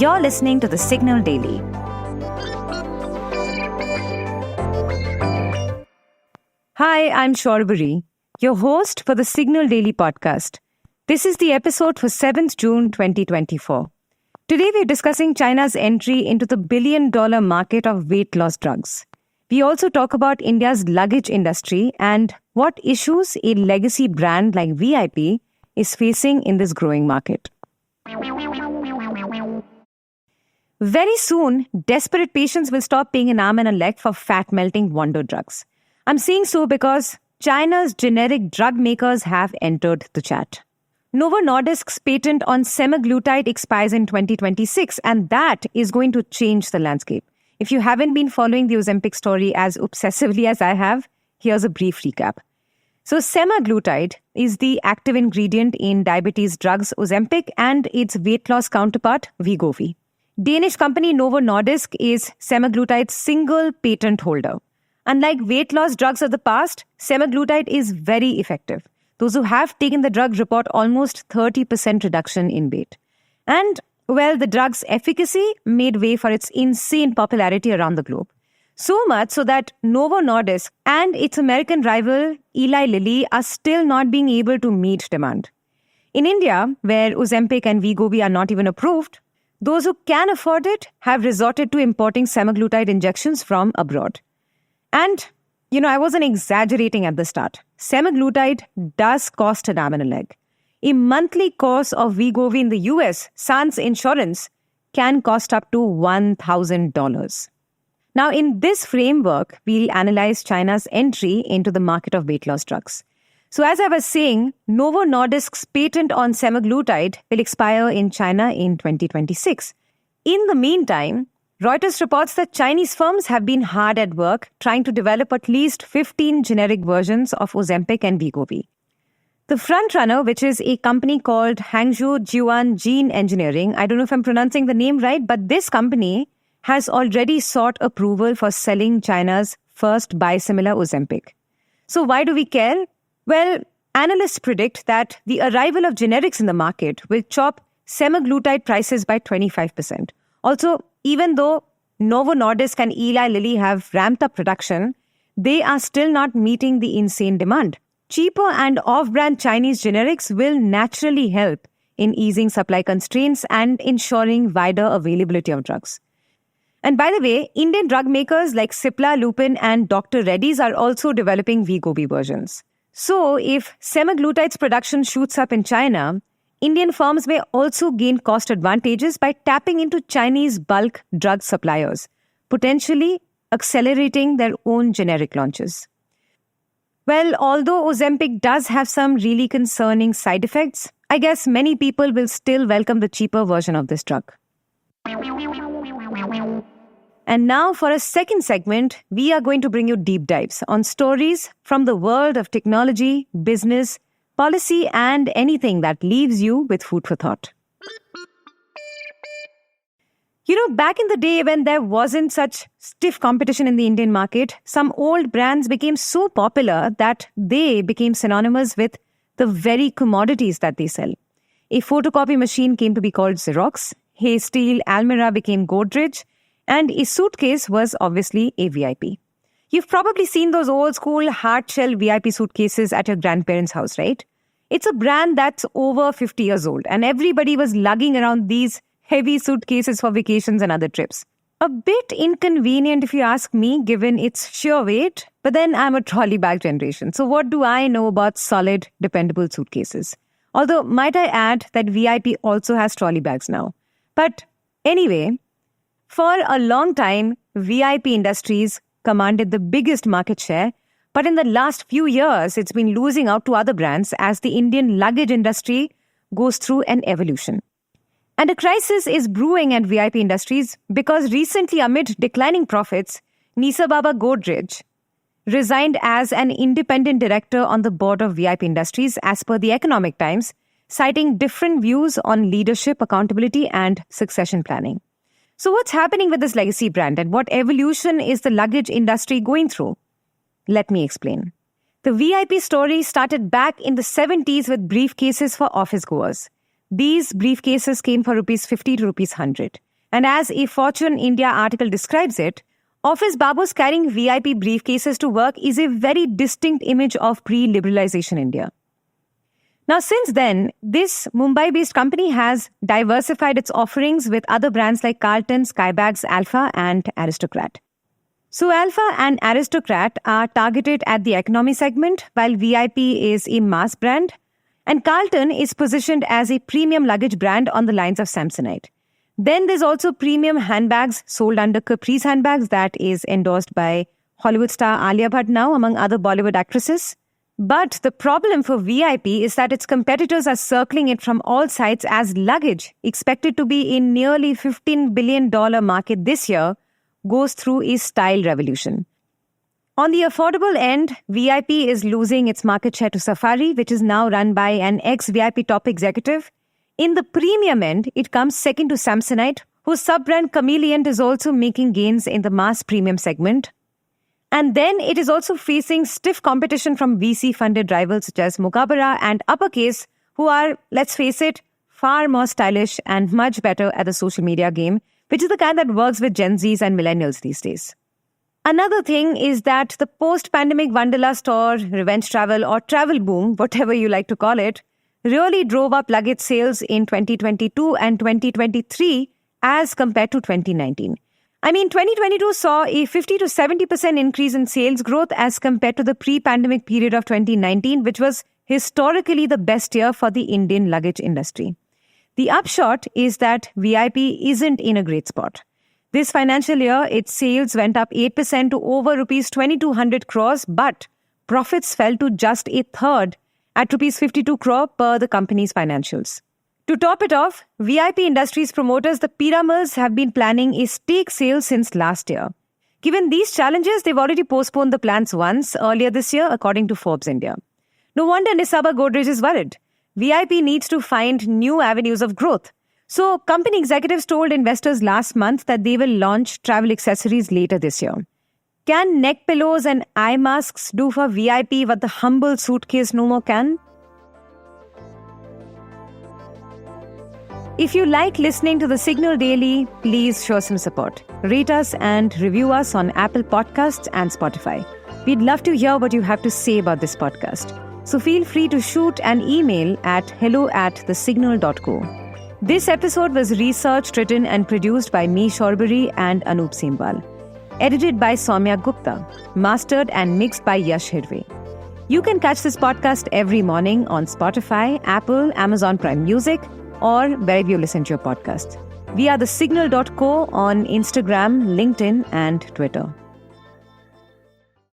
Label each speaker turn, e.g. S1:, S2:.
S1: You're listening to The Signal Daily. Hi, I'm Shorbari, your host for The Signal Daily podcast. This is the episode for 7th June 2024. Today we're discussing China's entry into the billion-dollar market of weight loss drugs. We also talk about India's luggage industry and what issues a legacy brand like VIP is facing in this growing market. Very soon, desperate patients will stop paying an arm and a leg for fat-melting wonder drugs. I'm saying so because China's generic drug makers have entered the chat. Novo Nordisk's patent on semaglutide expires in 2026, and that is going to change the landscape. If you haven't been following the Ozempic story as obsessively as I have, here's a brief recap. So semaglutide is the active ingredient in diabetes drugs Ozempic and its weight loss counterpart Wegovy. Danish company Novo Nordisk is semaglutide's single patent holder. Unlike weight loss drugs of the past, semaglutide is very effective. Those who have taken the drug report almost 30% reduction in weight. And, well, the drug's efficacy made way for its insane popularity around the globe. So much so that Novo Nordisk and its American rival Eli Lilly are still not being able to meet demand. In India, where Ozempic and Wegovy are not even approved, those who can afford it have resorted to importing semaglutide injections from abroad. And, I wasn't exaggerating at the start. Semaglutide does cost an arm and a leg. A monthly course of Wegovy in the US, sans insurance, can cost up to $1,000. Now, in this framework, we'll analyze China's entry into the market of weight loss drugs. So as I was saying, Novo Nordisk's patent on semaglutide will expire in China in 2026. In the meantime, Reuters reports that Chinese firms have been hard at work trying to develop at least 15 generic versions of Ozempic and Wegovy. The frontrunner, which is a company called Hangzhou Jiuan Gene Engineering, I don't know if I'm pronouncing the name right, but this company has already sought approval for selling China's first biosimilar Ozempic. So why do we care? Well, analysts predict that the arrival of generics in the market will chop semaglutide prices by 25%. Also, even though Novo Nordisk and Eli Lilly have ramped up production, they are still not meeting the insane demand. Cheaper and off-brand Chinese generics will naturally help in easing supply constraints and ensuring wider availability of drugs. And by the way, Indian drug makers like Cipla, Lupin and Dr. Reddy's are also developing Wegovy versions. So, if semaglutide's production shoots up in China, Indian firms may also gain cost advantages by tapping into Chinese bulk drug suppliers, potentially accelerating their own generic launches. Well, although Ozempic does have some really concerning side effects, I guess many people will still welcome the cheaper version of this drug. And now for a second segment, we are going to bring you deep dives on stories from the world of technology, business, policy, and anything that leaves you with food for thought. Back in the day when there wasn't such stiff competition in the Indian market, some old brands became so popular that they became synonymous with the very commodities that they sell. A photocopy machine came to be called Xerox, a steel almirah became Godrej, and a suitcase was obviously a VIP. You've probably seen those old school hard-shell VIP suitcases at your grandparents' house, right? It's a brand that's over 50 years old, and everybody was lugging around these heavy suitcases for vacations and other trips. A bit inconvenient if you ask me, given its sheer weight, but then I'm a trolley bag generation. So what do I know about solid, dependable suitcases? Although, might I add that VIP also has trolley bags now. But anyway, for a long time, VIP Industries commanded the biggest market share, but in the last few years, it's been losing out to other brands as the Indian luggage industry goes through an evolution. And a crisis is brewing at VIP Industries because recently, amid declining profits, Nisa Baba Godrej resigned as an independent director on the board of VIP Industries as per the Economic Times, citing different views on leadership, accountability, and succession planning. So what's happening with this legacy brand and what evolution is the luggage industry going through? Let me explain. The VIP story started back in the 70s with briefcases for office goers. These briefcases came for rupees 50 to rupees 100. And as a Fortune India article describes it, office babus carrying VIP briefcases to work is a very distinct image of pre-liberalization India. Now, since then, this Mumbai-based company has diversified its offerings with other brands like Carlton, Skybags, Alpha, and Aristocrat. So, Alpha and Aristocrat are targeted at the economy segment, while VIP is a mass brand, and Carlton is positioned as a premium luggage brand on the lines of Samsonite. Then there's also premium handbags sold under Caprice Handbags that is endorsed by Hollywood star Alia Bhatt now, among other Bollywood actresses. But the problem for VIP is that its competitors are circling it from all sides as luggage, expected to be a nearly $15 billion market this year, goes through a style revolution. On the affordable end, VIP is losing its market share to Safari, which is now run by an ex-VIP top executive. In the premium end, it comes second to Samsonite, whose sub-brand Chameleon is also making gains in the mass premium segment. And then it is also facing stiff competition from VC-funded rivals such as Mukabara and Uppercase, who are, let's face it, far more stylish and much better at the social media game, which is the kind that works with Gen Zs and millennials these days. Another thing is that the post-pandemic Wanderlust or revenge travel or travel boom, whatever you like to call it, really drove up luggage sales in 2022 and 2023 as compared to 2019. 2022 saw a 50 to 70% increase in sales growth as compared to the pre-pandemic period of 2019, which was historically the best year for the Indian luggage industry. The upshot is that VIP isn't in a great spot. This financial year, its sales went up 8% to over rupees 2,200 crores, but profits fell to just a third at rupees 52 crore per the company's financials. To top it off, VIP Industries promoters, the Piramalls, have been planning a stake sale since last year. Given these challenges, they've already postponed the plans once earlier this year, according to Forbes India. No wonder Nisaba Godrej is worried. VIP needs to find new avenues of growth. So, company executives told investors last month that they will launch travel accessories later this year. Can neck pillows and eye masks do for VIP what the humble suitcase no more can? If you like listening to The Signal Daily, please show some support. Rate us and review us on Apple Podcasts and Spotify. We'd love to hear what you have to say about this podcast. So feel free to shoot an email at hello@thesignal.co. This episode was researched, written and produced by me, Shorbari, and Anup Simwal. Edited by Soumya Gupta. Mastered and mixed by Yash Hirve. You can catch this podcast every morning on Spotify, Apple, Amazon Prime Music, or wherever you listen to your podcast. We are thesignal.co on Instagram, LinkedIn, and Twitter.